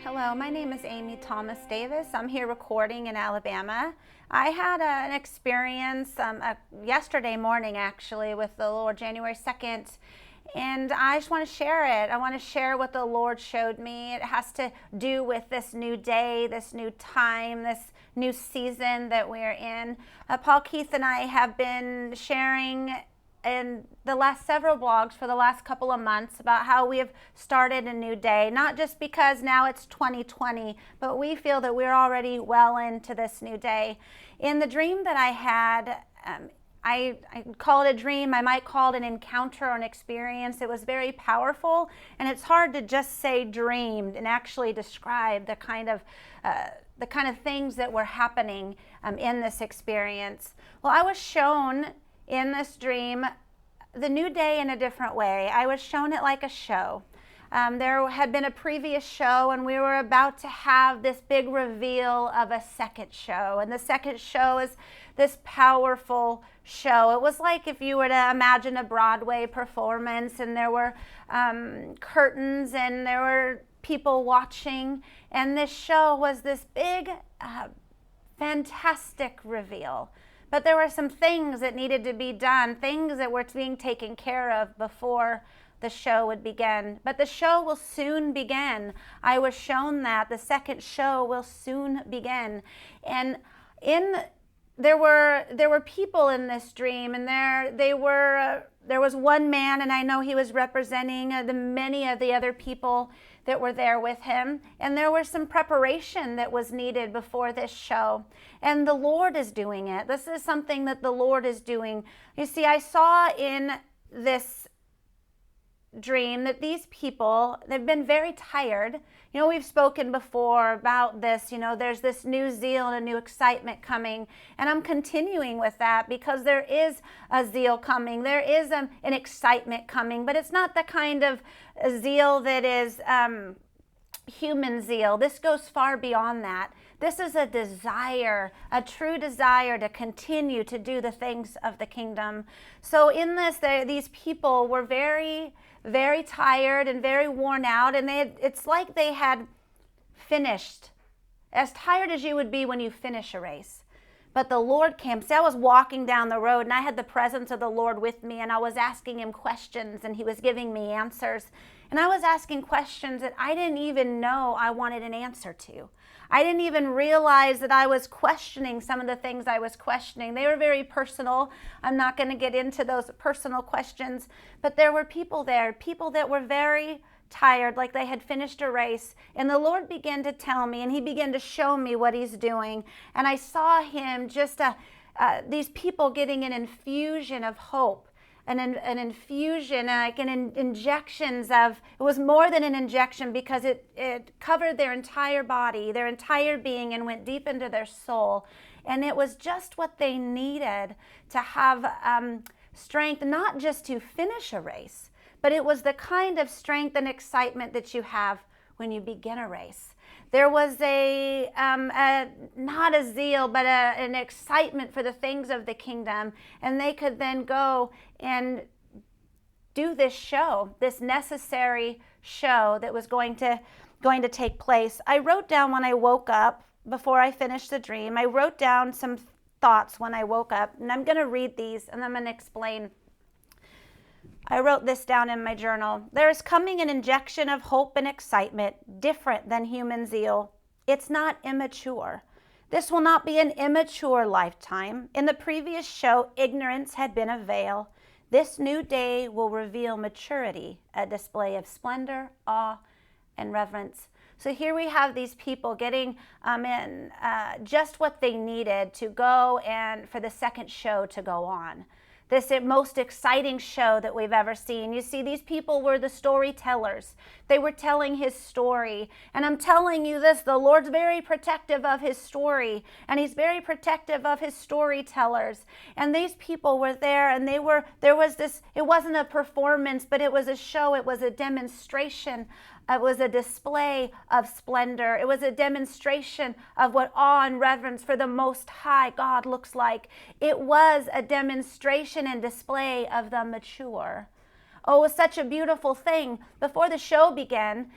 Hello, my name is Amy Thomas Davis. I'm here recording in Alabama. I had an experience yesterday morning actually with the Lord, January 2nd, and I just want to share it. I want to share what the Lord showed me. It has to do with this new day, this new time, this new season that we're in. Paul Keith and I have been sharing in the last several blogs for the last couple of months about how we have started a new day, not just because now it's 2020, but we feel that we're already well into this new day. In the dream that I had, I call it a dream. I might call it an encounter or an experience. It was very powerful, and it's hard to just say dreamed and actually describe the kind of things that were happening in this experience. Well, I was shown in this dream the new day in a different way. I was shown it like a show. There had been a previous show, and we were about to have this big reveal of a second show. And the second show is this powerful show. It was like if you were to imagine a Broadway performance, and there were curtains, and there were people watching. And this show was this big, fantastic reveal. But there were some things that needed to be done, things that were being taken care of before the show would begin. But the show will soon begin. I was shown that the second show will soon begin. And there were people in this dream, and there was one man, and I know he was representing the many of the other people that were there with him, and there was some preparation that was needed before this show, and the Lord is doing it. This is something that the Lord is doing. You see, I saw in this dream that these people, they've been very tired. You know, we've spoken before about this, there's this new zeal and a new excitement coming, and I'm continuing with that because there is a zeal coming, there is an excitement coming, but it's not the kind of zeal that is human zeal. This goes far beyond that. This is a desire, a true desire to continue to do the things of the kingdom. So in this, these people were very, very tired and very worn out, and it's like they had finished, as tired as you would be when you finish a race. But the Lord came. See, I was walking down the road, and I had the presence of the Lord with me, and I was asking him questions, and he was giving me answers. And I was asking questions that I didn't even know I wanted an answer to. I didn't even realize that I was questioning some of the things I was questioning. They were very personal. I'm not going to get into those personal questions, but there were people there, people that were very tired, like they had finished a race. And the Lord began to tell me, and he began to show me what he's doing. And I saw him just, these people getting an infusion of hope. An infusion, like injections of, it was more than an injection because it covered their entire body, their entire being, and went deep into their soul. And it was just what they needed to have strength, not just to finish a race, but it was the kind of strength and excitement that you have when you begin a race. There was not a zeal, but an excitement for the things of the kingdom. And they could then go and do this show, this necessary show that was going to take place. I wrote down when I woke up, before I finished the dream, I wrote down some thoughts when I woke up. And I'm going to read these, and I'm going to explain. I wrote this down in my journal. There is coming an injection of hope and excitement, different than human zeal. It's not immature. This will not be an immature lifetime. In the previous show, ignorance had been a veil. This new day will reveal maturity, a display of splendor, awe, and reverence. So here we have these people getting in just what they needed to go and for the second show to go on. This most exciting show that we've ever seen. You see, these people were the storytellers. They were telling his story. And I'm telling you this, the Lord's very protective of his story, and he's very protective of his storytellers. And these people were there, and there was this, it wasn't a performance, but it was a show, it was a demonstration. It was a display of splendor. It was a demonstration of what awe and reverence for the Most High God looks like. It was a demonstration and display of the mature. Oh, it was such a beautiful thing. Before the show began,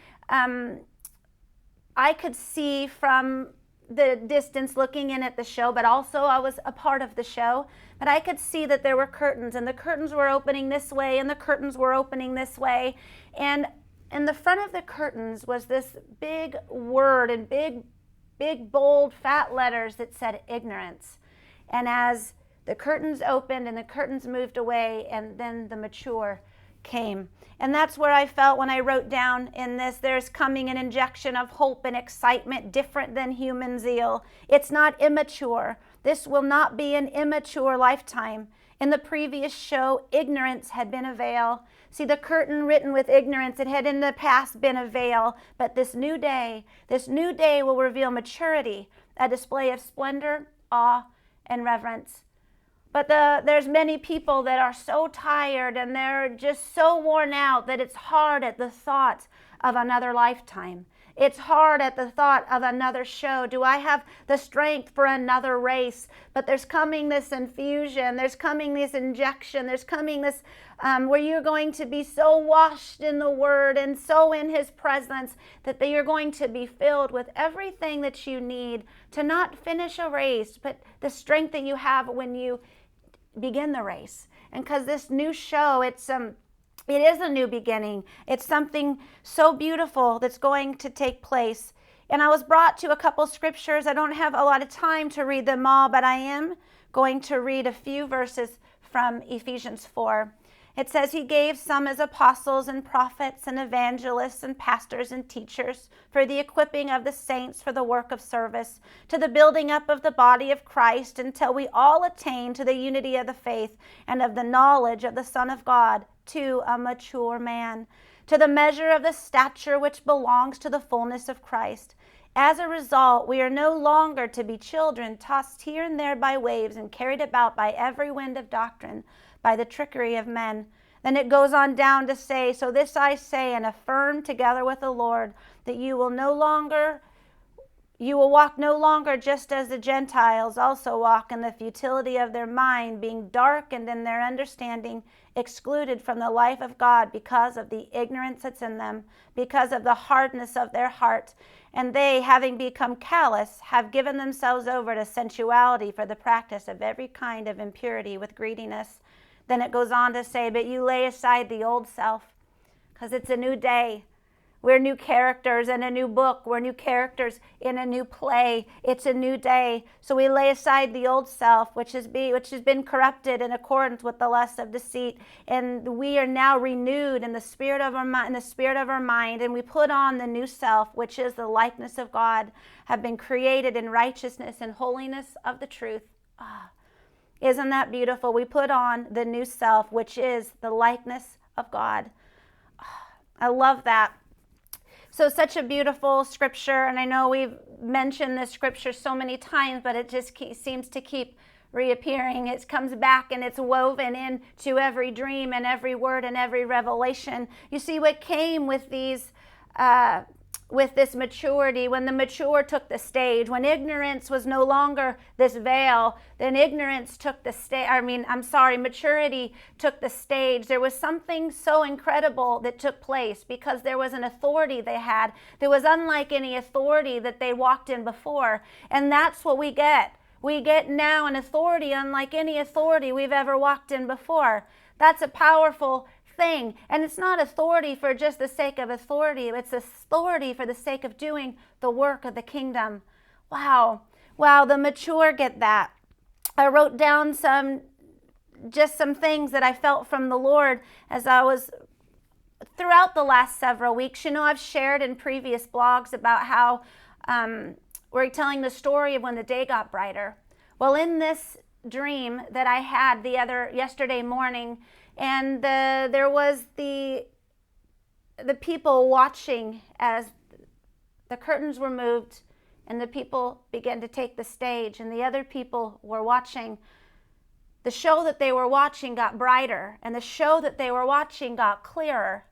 I could see from the distance looking in at the show, but also I was a part of the show. But I could see that there were curtains, and the curtains were opening this way, and the curtains were opening this way. And in the front of the curtains was this big word in big, bold, fat letters that said ignorance. And as the curtains opened and the curtains moved away, and then the mature came. And that's where I felt when I wrote down in this, there's coming an injection of hope and excitement different than human zeal. It's not immature. This will not be an immature lifetime. In the previous show, ignorance had been a veil. See, the curtain written with ignorance, it had in the past been a veil. But this new day will reveal maturity, a display of splendor, awe, and reverence. But there's many people that are so tired and they're just so worn out that it's hard at the thought of another lifetime. It's hard at the thought of another show. Do I have the strength for another race? But there's coming this infusion. There's coming this injection. There's coming this where you're going to be so washed in the Word and so in His presence that you're going to be filled with everything that you need to not finish a race, but the strength that you have when you begin the race. And because this new show, it is a new beginning. It's something so beautiful that's going to take place. And I was brought to a couple scriptures. I don't have a lot of time to read them all, but I am going to read a few verses from Ephesians 4. It says, He gave some as apostles and prophets and evangelists and pastors and teachers for the equipping of the saints for the work of service, to the building up of the body of Christ, until we all attain to the unity of the faith and of the knowledge of the Son of God, to a mature man, to the measure of the stature which belongs to the fullness of Christ. As a result, we are no longer to be children, tossed here and there by waves and carried about by every wind of doctrine, by the trickery of men. Then it goes on down to say, So this I say and affirm together with the Lord, that you will walk no longer just as the Gentiles also walk, in the futility of their mind, being darkened in their understanding, excluded from the life of God because of the ignorance that's in them, because of the hardness of their heart. And they, having become callous, have given themselves over to sensuality for the practice of every kind of impurity with greediness. Then it goes on to say, But you lay aside the old self, because it's a new day. We're new characters in a new book. We're new characters in a new play. It's a new day. So we lay aside the old self, which has been corrupted in accordance with the lust of deceit, and we are now renewed in the spirit of our mind, and we put on the new self, which is the likeness of God, have been created in righteousness and holiness of the truth. Isn't that beautiful? We put on the new self, which is the likeness of God. I love that. So such a beautiful scripture, and I know we've mentioned this scripture so many times, but it just seems to keep reappearing. It comes back and it's woven into every dream and every word and every revelation. You see what came with these with this maturity, when the mature took the stage, when ignorance was no longer this veil, then ignorance took the stage. Maturity took the stage. There was something so incredible that took place because there was an authority they had that was unlike any authority that they walked in before. And that's what we get. We get now an authority unlike any authority we've ever walked in before. That's a powerful thing. And it's not authority for just the sake of authority. It's authority for the sake of doing the work of the kingdom. Wow, the mature get that. I wrote down some things that I felt from the Lord as I was throughout the last several weeks. I've shared in previous blogs about how we're telling the story of when the day got brighter. Well, in this dream that I had yesterday morning, and there was the people watching as the curtains were moved and the people began to take the stage, and the other people were watching. The show that they were watching got brighter, and the show that they were watching got clearer.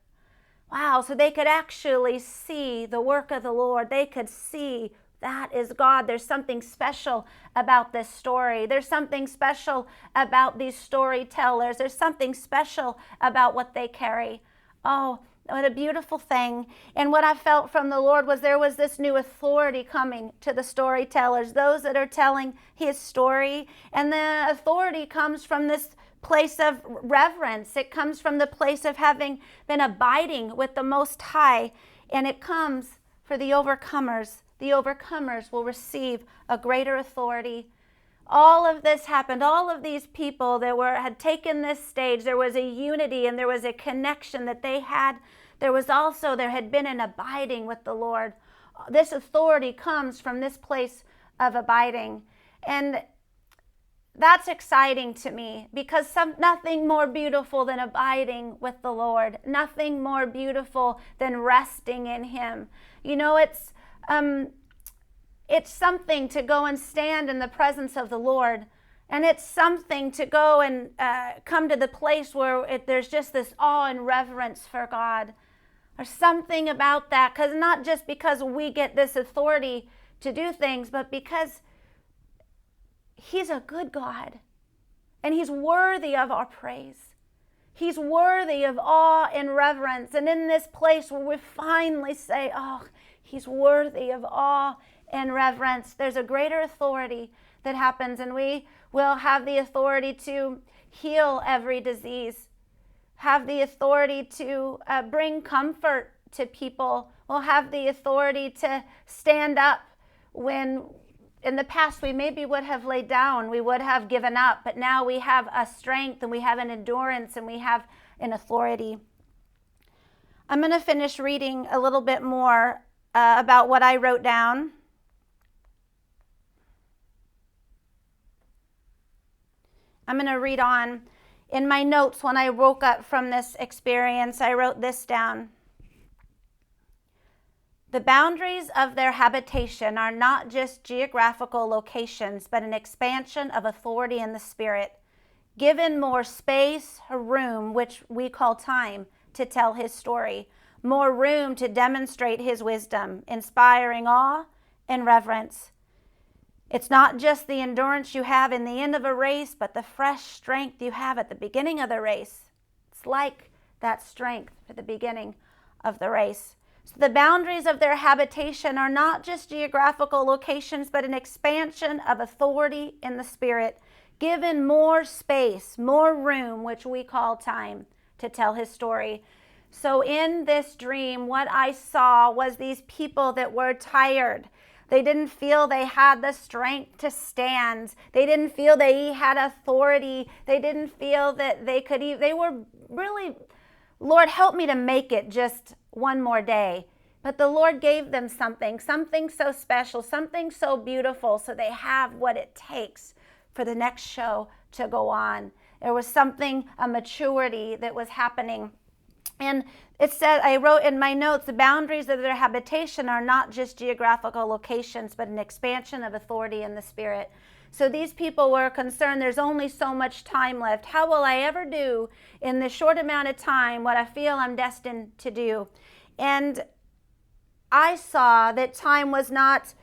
Wow, so they could actually see the work of the Lord. They could see that is God. There's something special about this story. There's something special about these storytellers. There's something special about what they carry. Oh, What a beautiful thing. And what I felt from the Lord was there was this new authority coming to the storytellers, those that are telling his story. And the authority comes from this place of reverence. It comes from the place of having been abiding with the Most High. And it comes for the overcomers. The overcomers will receive a greater authority. All of this happened. All of these people that had taken this stage, there was a unity and there was a connection that they had. There had been an abiding with the Lord. This authority comes from this place of abiding. And that's exciting to me because nothing more beautiful than abiding with the Lord. Nothing more beautiful than resting in him. You know, it's something to go and stand in the presence of the Lord. And it's something to go and come to the place where there's just this awe and reverence for God. There's something about that, because not just because we get this authority to do things, but because he's a good God. And he's worthy of our praise. He's worthy of awe and reverence. And in this place where we finally say, oh, he's worthy of awe and reverence, there's a greater authority that happens, and we will have the authority to heal every disease, have the authority to bring comfort to people. We'll have the authority to stand up when in the past we maybe would have laid down, we would have given up, but now we have a strength and we have an endurance and we have an authority. I'm going to finish reading a little bit more about what I wrote down. I'm going to read on. In my notes, when I woke up from this experience, I wrote this down. The boundaries of their habitation are not just geographical locations, but an expansion of authority in the Spirit, given more space, room, which we call time, to tell his story, more room to demonstrate his wisdom, inspiring awe and reverence. It's not just the endurance you have in the end of a race, but the fresh strength you have at the beginning of the race. It's like that strength at the beginning of the race. So the boundaries of their habitation are not just geographical locations, but an expansion of authority in the Spirit, given more space, more room, which we call time, to tell his story. So in this dream, what I saw was these people that were tired. They didn't feel they had the strength to stand. They didn't feel they had authority. They didn't feel that they could even, they were really, Lord, help me to make it just one more day. But the Lord gave them something so special, something so beautiful, so they have what it takes for the next show to go on. There was something, a maturity that was happening. And it said, I wrote in my notes, the boundaries of their habitation are not just geographical locations, but an expansion of authority in the Spirit. So these people were concerned, there's only so much time left. How will I ever do in this short amount of time what I feel I'm destined to do? And I saw that time was not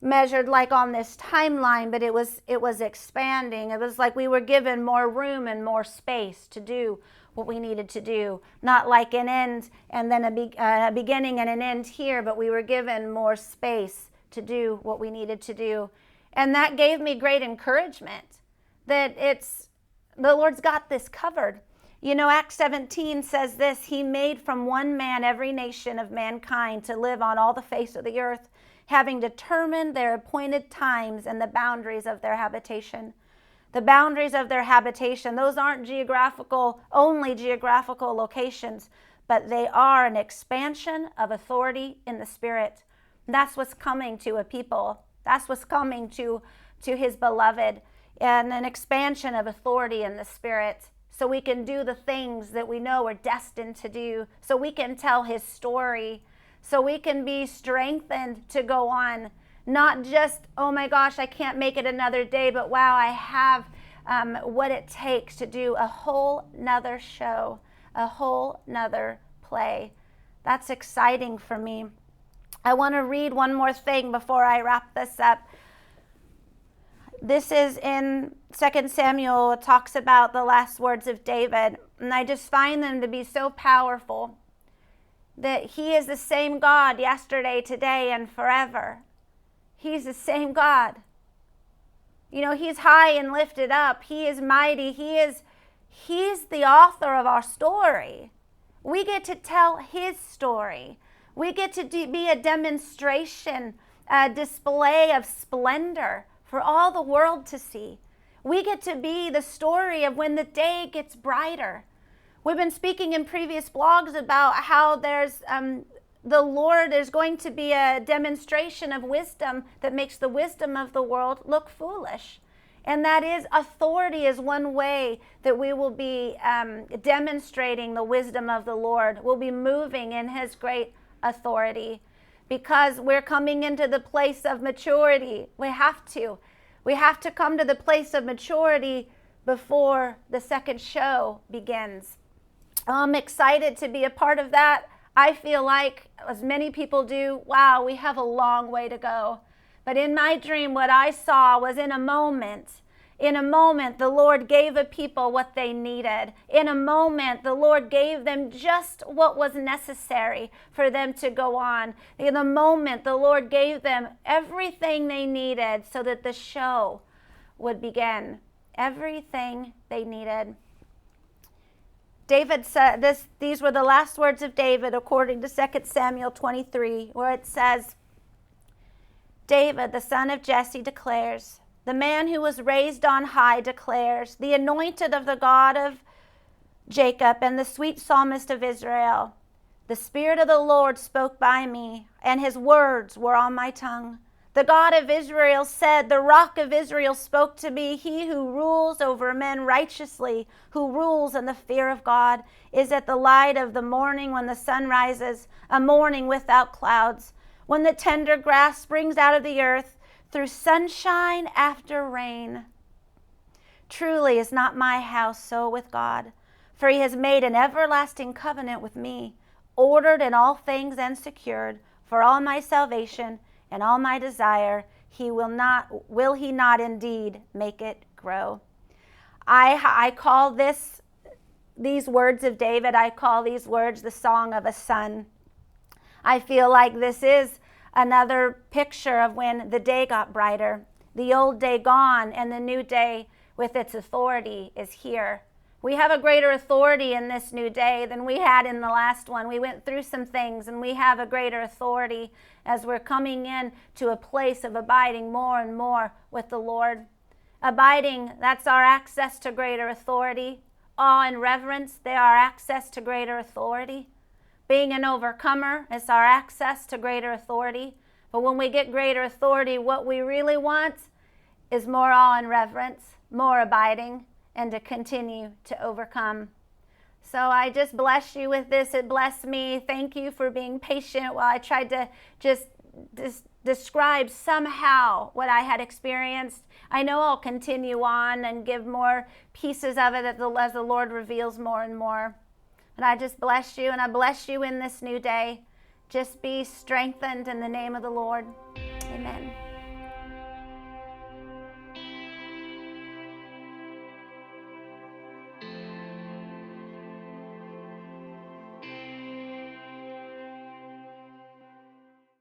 measured like on this timeline, but it was expanding. It was like we were given more room and more space to do what we needed to do. Not like an end and then a beginning and an end here, but we were given more space to do what we needed to do. And that gave me great encouragement that the Lord's got this covered. You know, Acts 17 says this, he made from one man every nation of mankind to live on all the face of the earth, having determined their appointed times and the boundaries of their habitation. The boundaries of their habitation, those aren't only geographical locations, but they are an expansion of authority in the Spirit. And that's what's coming to a people. That's what's coming to his beloved, and an expansion of authority in the Spirit. So we can do the things that we know we're destined to do. So we can tell his story. So we can be strengthened to go on. Not just, oh my gosh, I can't make it another day, but wow, I have what it takes to do a whole nother show, a whole nother play. That's exciting for me. I want to read one more thing before I wrap this up. This is in 2 Samuel. It talks about the last words of David, and I just find them to be so powerful. that he is the same God yesterday, today, and forever. He's the same God. You know, he's high and lifted up. He is mighty. He's the author of our story. We get to tell his story. We get to be a demonstration, a display of splendor for all the world to see. We get to be the story of when the day gets brighter. We've been speaking in previous blogs about how there's going to be a demonstration of wisdom that makes the wisdom of the world look foolish. And that is, authority is one way that we will be demonstrating the wisdom of the Lord. We'll be moving in his great authority because we're coming into the place of maturity. We have to come to the place of maturity before the second show begins. I'm excited to be a part of that. I feel like, as many people do, wow, we have a long way to go. But in my dream, what I saw was in a moment, the Lord gave a people what they needed. In a moment, the Lord gave them just what was necessary for them to go on. In a moment, the Lord gave them everything they needed so that the show would begin. Everything they needed. David said these were the last words of David according to 2 Samuel 23, where it says, David, the son of Jesse, declares, the man who was raised on high declares, the anointed of the God of Jacob and the sweet psalmist of Israel. The Spirit of the Lord spoke by me, and his words were on my tongue. The God of Israel said, the Rock of Israel spoke to me. He who rules over men righteously, who rules in the fear of God, is at the light of the morning when the sun rises, a morning without clouds, when the tender grass springs out of the earth, through sunshine after rain. Truly is not my house so with God, for he has made an everlasting covenant with me, ordered in all things and secured for all my salvation and all my desire. Will he not indeed make it grow? I call these words of David, I call these words the song of a son. I feel like this is another picture of when the day got brighter, the old day gone, and the new day with its authority is here. We have a greater authority in this new day than we had in the last one. We went through some things, and we have a greater authority as we're coming in to a place of abiding more and more with the Lord. Abiding, that's our access to greater authority. Awe and reverence, they are access to greater authority. Being an overcomer is our access to greater authority. But when we get greater authority, what we really want is more awe and reverence, more abiding, and to continue to overcome. So I just bless you with this. It blessed me. Thank you for being patient while I tried to just describe somehow what I had experienced. I know I'll continue on and give more pieces of it as the Lord reveals more and more. And I just bless you, and I bless you in this new day. Just be strengthened in the name of the Lord. Amen.